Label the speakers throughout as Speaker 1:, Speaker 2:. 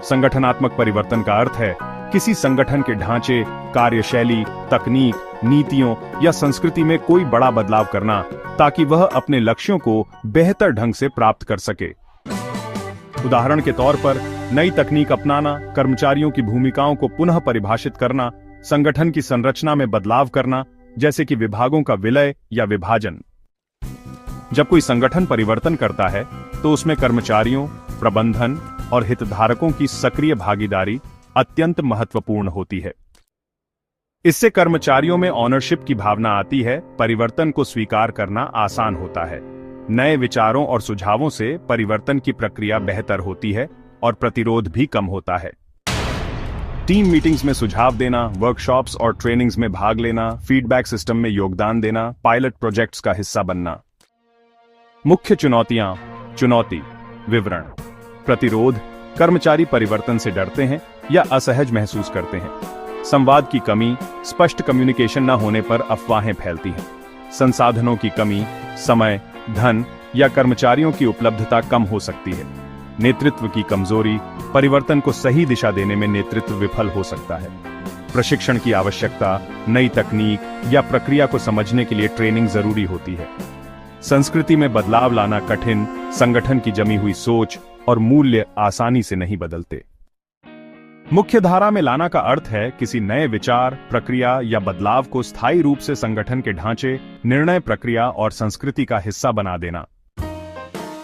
Speaker 1: संगठनात्मक परिवर्तन का अर्थ है किसी संगठन के ढांचे, कार्यशैली, तकनीक, नीतियों या संस्कृति में कोई बड़ा बदलाव करना ताकि वह अपने लक्ष्यों को बेहतर ढंग से प्राप्त कर सके। उदाहरण के तौर पर नई तकनीक अपनाना, कर्मचारियों की भूमिकाओं को पुनः परिभाषित करना, संगठन की संरचना में बदलाव करना, जैसे कि विभागों का विलय या विभाजन। जब कोई संगठन परिवर्तन करता है तो उसमें कर्मचारियों, प्रबंधन और हितधारकों की सक्रिय भागीदारी अत्यंत महत्वपूर्ण होती है। इससे कर्मचारियों में ऑनरशिप की भावना आती है, परिवर्तन को स्वीकार करना आसान होता है। नए विचारों और सुझावों से परिवर्तन की प्रक्रिया बेहतर होती है और प्रतिरोध भी कम होता है। टीम मीटिंग्स में सुझाव देना, वर्कशॉप्स और ट्रेनिंग्स में भाग लेना, फीडबैक सिस्टम में योगदान देना, पायलट प्रोजेक्ट्स का हिस्सा बनना। मुख्य चुनौतियां। चुनौती विवरण। प्रतिरोध, कर्मचारी परिवर्तन से डरते हैं या असहज महसूस करते हैं। संवाद की कमी, स्पष्ट कम्युनिकेशन न होने पर अफवाहें फैलती हैं। संसाधनों की कमी, समय, धन या कर्मचारियों की उपलब्धता कम हो सकती है। नेतृत्व की कमजोरी, परिवर्तन को सही दिशा देने में नेतृत्व विफल हो सकता है। प्रशिक्षण की आवश्यकता, नई तकनीक या प्रक्रिया को समझने के लिए ट्रेनिंग जरूरी होती है। संस्कृति में बदलाव लाना कठिन, संगठन की जमी हुई सोच और मूल्य आसानी से नहीं बदलते। मुख्य धारा में लाना का अर्थ है किसी नए विचार, प्रक्रिया या बदलाव को स्थायी रूप से संगठन के ढांचे, निर्णय प्रक्रिया और संस्कृति का हिस्सा बना देना।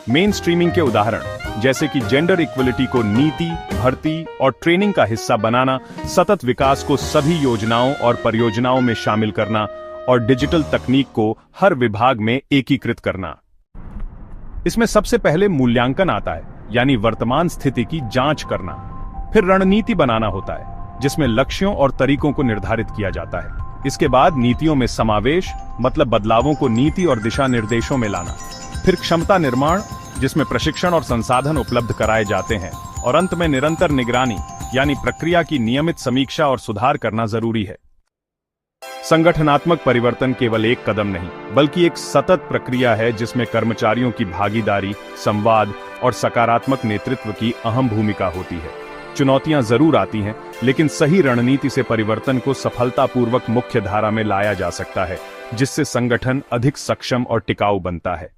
Speaker 1: मेन स्ट्रीमिंग के उदाहरण जैसे कि जेंडर इक्वलिटी को नीति, भर्ती और ट्रेनिंग का हिस्सा बनाना, सतत विकास को सभी योजनाओं और परियोजनाओं में शामिल करना और डिजिटल तकनीक को हर विभाग में एकीकृत करना। इसमें सबसे पहले मूल्यांकन आता है, यानी वर्तमान स्थिति की जांच करना। फिर रणनीति बनाना होता है, जिसमें लक्ष्यों और तरीकों को निर्धारित किया जाता है। इसके बाद नीतियों में समावेश, मतलब बदलावों को नीति और दिशा निर्देशों में लाना। फिर क्षमता निर्माण, जिसमें प्रशिक्षण और संसाधन उपलब्ध कराए जाते हैं। और अंत में निरंतर निगरानी, यानी प्रक्रिया की नियमित समीक्षा और सुधार करना जरूरी है। संगठनात्मक परिवर्तन केवल एक कदम नहीं, बल्कि एक सतत प्रक्रिया है जिसमें कर्मचारियों की भागीदारी, संवाद और सकारात्मक नेतृत्व की अहम भूमिका होती है। चुनौतियां जरूर आती हैं, लेकिन सही रणनीति से परिवर्तन को सफलतापूर्वक मुख्य धारा में लाया जा सकता है, जिससे संगठन अधिक सक्षम और टिकाऊ बनता है।